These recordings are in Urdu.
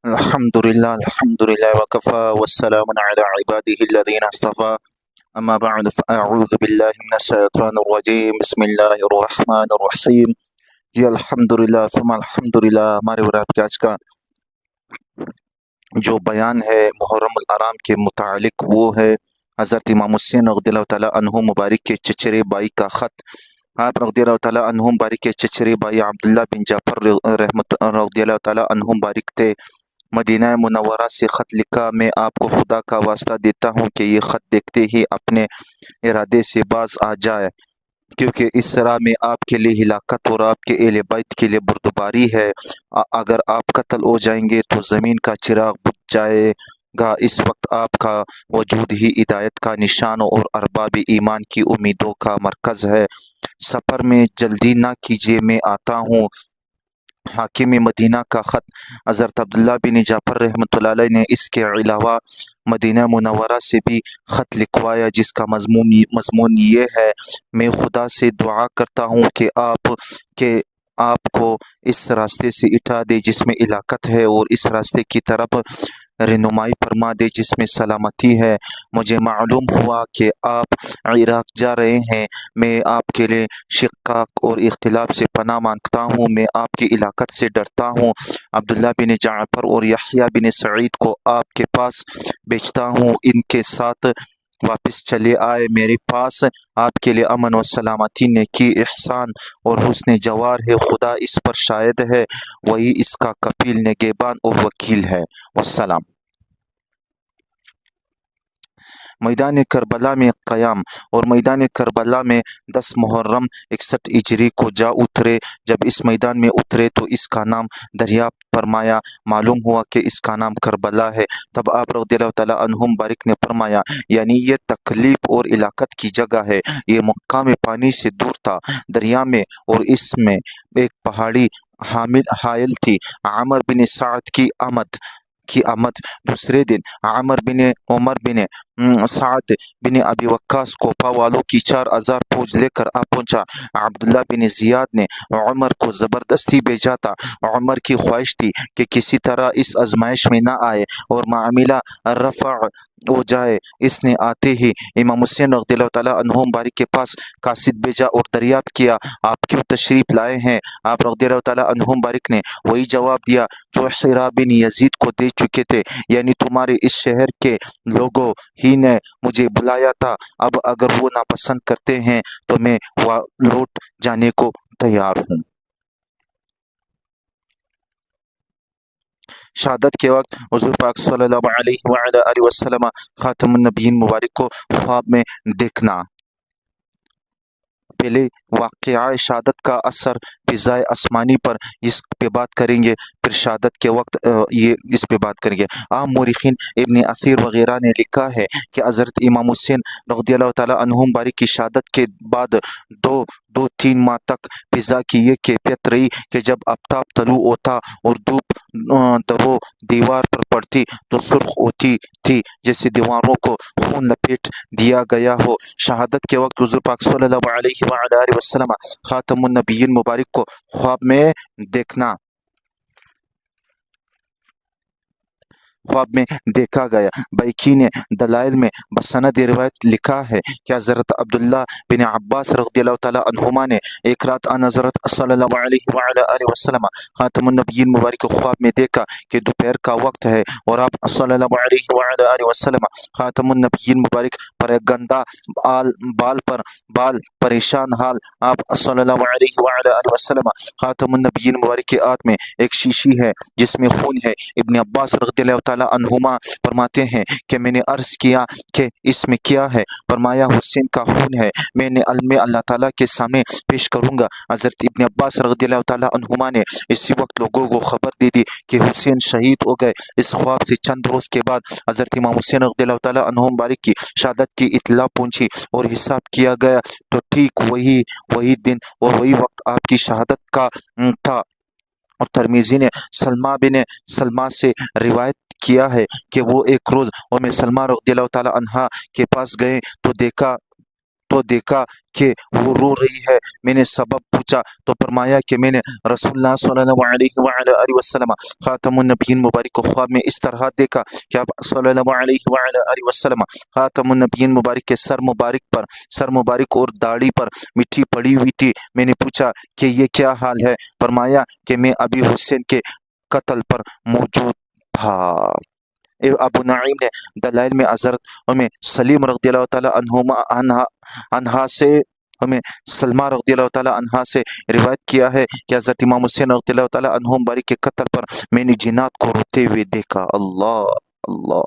الحمد للہ وکفا والسلام علی عباده الذین اصطفى اما بعد فاعوذ باللہ من الشیطان الرجیم بسم اللہ الرحمن الرحیم۔ جی الحمدللہ ثم الحمدللہ۔ ہمارے اور آپ کے آج کا جو بیان ہے محرم الحرام کے متعلق وہ ہے حضرت امام حسین رضی اللہ تعالیٰ عنہ مبارک کے چچرے بھائی کا خط۔ آپ رضی اللہ تعالیٰ عنہ مبارک کے چچرے بھائی عبداللہ بن جعفر رضی اللہ تعالیٰ عنہ مبارک تھے۔ مدینہ منورہ سے خط لکھا، میں آپ کو خدا کا واسطہ دیتا ہوں کہ یہ خط دیکھتے ہی اپنے ارادے سے باز آ جائے، کیونکہ اس طرح میں آپ کے لیے ہلاکت اور آپ کے اہل بیت کے لیے بردباری ہے۔ اگر آپ قتل ہو جائیں گے تو زمین کا چراغ بجھ جائے گا۔ اس وقت آپ کا وجود ہی ہدایت کا نشان اور ارباب ایمان کی امیدوں کا مرکز ہے۔ سفر میں جلدی نہ کیجیے، میں آتا ہوں۔ حاکم مدینہ کا خط۔ حضرت عبداللہ بن جعفر رحمۃ اللہ علیہ نے اس کے علاوہ مدینہ منورہ سے بھی خط لکھوایا، جس کا مضمون یہ ہے: میں خدا سے دعا کرتا ہوں کہ آپ کو اس راستے سے اٹھا دے جس میں ہلاکت ہے، اور اس راستے کی طرف رہنمائی فرما دے جس میں سلامتی ہے۔ مجھے معلوم ہوا کہ آپ عراق جا رہے ہیں۔ میں آپ کے لیے شقاق اور اختلاف سے پناہ مانگتا ہوں۔ میں آپ کی ہلاکت سے ڈرتا ہوں۔ عبداللہ بن جعفر اور یحییٰ بن سعید کو آپ کے پاس بھیجتا ہوں، ان کے ساتھ واپس چلے آئے۔ میرے پاس آپ کے لیے امن و سلامتی، نیکی، احسان اور حسن جوار ہے۔ خدا اس پر شاہد ہے، وہی اس کا کفیل، نگہبان اور وکیل ہے۔ والسلام۔ میدان کربلا میں قیام۔ اور میدان کربلا میں 10 محرم 61 ہجری کو جا اترے۔ جب اس میدان میں اترے تو اس کا نام دریافت فرمایا۔ معلوم ہوا کہ اس کا نام کربلا ہے۔ تب آپ رضی اللہ تعالیٰ عنہ مبارک نے فرمایا، یعنی یہ تکلیف اور ہلاکت کی جگہ ہے۔ یہ مقام پانی سے دور تھا دریا میں، اور اس میں ایک پہاڑی حائل تھی۔ عامر بن سعد کی آمد۔ دوسرے دن عامر بن عمر بن سعد بن ابی وقاص کوفہ والوں کی 4000 فوج لے کر آ پہنچا۔ عبداللہ بن زیاد نے عمر کو زبردستی بھیجا تھا۔ عمر کی خواہش تھی کہ کسی طرح اس آزمائش میں نہ آئے اور معاملہ رفع ہو جائے۔ اس نے آتے ہی امام حسین رضی اللہ تعالیٰ عنہ مبارک کے پاس قاصد بھیجا اور دریافت کیا، آپ کیوں تشریف لائے ہیں؟ آپ رضی اللہ تعالیٰ عنہ مبارک نے وہی جواب دیا جو حرا بن یزید کو دے چکے تھے، یعنی تمہارے اس شہر کے لوگوں ہی نے مجھے بلایا تھا۔ اب اگر وہ ناپسند کرتے ہیں تو میں لوٹ جانے کو تیار ہوں۔ شہادت کے وقت حضور پاک صلی اللہ علیہ وآلہ وسلم خاتم النبیین مبارک کو خواب میں دیکھنا۔ پہلے واقعہ شہادت کا اثر فضائے آسمانی پر، اس پہ بات کریں گے، پھر شہادت کے وقت اس پہ بات کریں گے۔ عام مورخین ابن اثیر وغیرہ نے لکھا ہے کہ حضرت امام حسین رضی اللہ تعالیٰ عنہ مبارک کی شہادت کے بعد دو تین ماہ تک فضا کی یہ کیفیت رہی کہ جب آفتاب طلوع ہوتا اور دھوپ وہ دیوار پر پڑتی تو سرخ ہوتی تھی، جیسے دیواروں کو خون لپیٹ دیا گیا ہو۔ شہادت کے وقت حضور پاک صلی اللہ علیہ وآلہ وسلم خاتم النبیین مبارک کو خواب میں دیکھنا۔ خواب میں دیکھا گیا۔ بیکی نے دلائل میں بسند روایت لکھا ہے کہ حضرت عبداللہ بن عباس رضی اللہ تعالیٰ عنہما نے ایک رات آن حضرت صلی اللہ علیہ وآلہ وسلم خاتم النبیین مبارک کو خواب میں دیکھا کہ دوپہر کا وقت ہے اور آپ صلی اللہ علیہ وآلہ وسلم خاتم النبیین مبارک پر ایک گندہ بال پریشان حال آپ صلی اللہ علیہ وآلہ وسلم خاتم النبیین مبارک کے ہاتھ میں ایک شیشی ہے جس میں خون ہے۔ ابن عباس رضی اللہ تعالیٰ عنہما فرماتے ہیں کہ میں نے عرض کیا کہ اس میں کیا ہے؟ فرمایا حسین کا خون ہے، میں نے علم اللہ تعالیٰ کے سامنے پیش کروں گا۔ حضرت ابن عباس رضی اللہ تعالیٰ عنہما نے اسی وقت لوگوں کو خبر دے دی کہ حسین شہید ہو گئے۔ اس خواب سے چند روز کے بعد حضرت امام حسین رضی اللہ تعالیٰ عنہ مبارک کی شہادت کی اطلاع پہنچی اور حساب کیا گیا تو ٹھیک وہی دن اور وہی وقت آپ کی شہادت کا تھا۔ اور ترمذی نے سلمہ بن سلمہ سے روایت کیا ہے کہ وہ ایک روز اور میں سلمہ رضی اللہ تعالیٰ عنہا کے پاس گئے تو دیکھا کہ وہ رو رہی ہے۔ میں نے سبب پہنچا تو فرمایا کہ میں نے رسول اللہ صلی اللہ علیہ وآلہ وسلم خاتم النبیین مبارک کو خواب میں اس طرح دیکھا کہ آپ صلی اللہ علیہ وآلہ وسلم خاتم النبیین مبارک کے سر مبارک اور داڑھی پر مٹی پڑی ہوئی تھی۔ میں نے پوچھا کہ یہ کیا حال ہے؟ فرمایا کہ میں ابی حسین کے قتل پر موجود تھا۔ ابو نعیم نے دلائل میں حضرت سلیم رضی اللہ تعالیٰ عنہا سے سلمہ رضی اللہ تعالیٰ عنہ سے روایت کیا ہے کہ حضرت امام حسین رضی اللہ تعالیٰ عنہ مبارک کے قتل پر میں نے جنات کو روتے ہوئے دیکھا۔ اللہ اللہ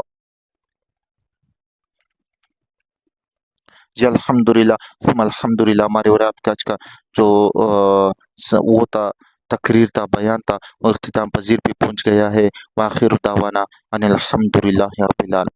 جی الحمدللہ ثم الحمدللہ۔ ہمارے اور آپ کا آج کا جو وہ تھا تقریر تھا، بیان تھا، وہ اختتام پذیر پہ پہنچ گیا ہے۔ وآخر دعوانا ان الحمدللہ رب العالمین۔